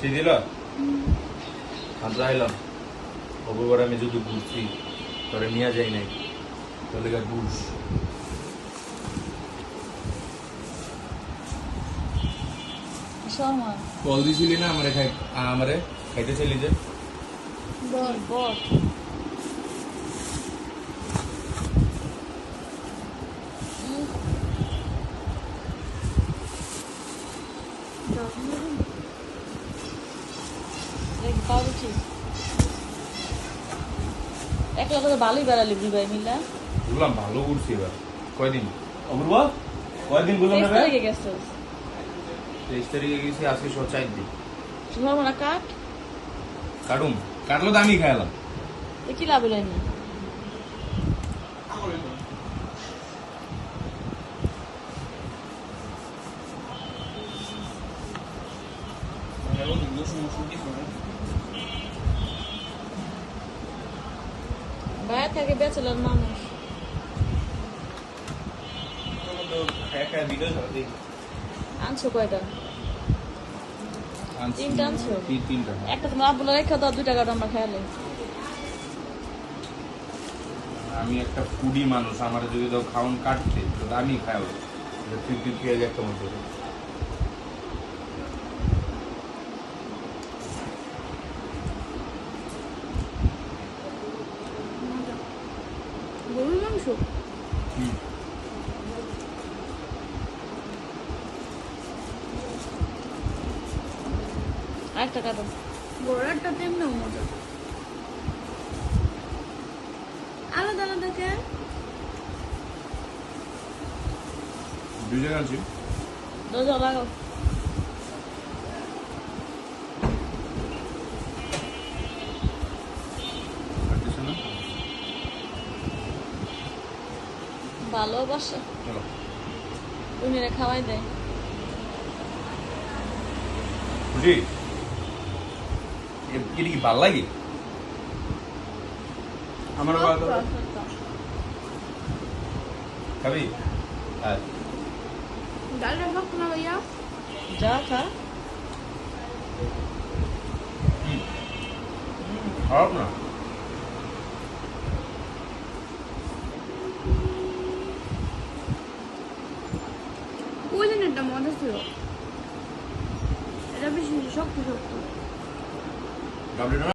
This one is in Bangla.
দিল আমরা আইলাম অববার আমি যদি ঘুরছি তোরে নিয়ে যাই নাই তাহলে বুঝ কল দিছিলি না আমারে খাইতে চাইলি যে একলা তো ভালোই বেড়ালি ভাই মিলা বললাম ভালো ঘুরছি এবার কয়দিন অপূর্ব কয়দিন বললাম না 23 তারিখে গেছে 23 তারিখে গেছি আজকে 4 দিন তোমার মনে কাট কাটুম কাটলো তো আমি খাইলাম কি লাভ হইলো বাইরে থেকে বেচলার মানুষ আনছো কয়টা তিনটা আনছো তিনটা একটা তোমার আব্বুলা রেখা দাও 2 টাকা আমরা খাইলে আমি একটা ফুডি মানুষ আমার যদি দাও খাওন কাটতে তো আমি খাইব তুই খেয়ে একটা মতো গরুর মাংস আরেকটা কাটো গোড়াটা তেমনি মজা আলাদা আলাদা কে দুই জায়গা আনছি দরজা লাগাও কাটতেছে না ভালোবাসা চলো তুমি খাওয়াই দেয় বুঝি এটা কি ভাল লাগে আমার খাবি হ্যাঁ ডালটা শক্ত না ভাইয়া যা খা খারাপ না ওই দিন একটা মজা ছিল এটা বেশি শক্ত শক্ত ডাবলি না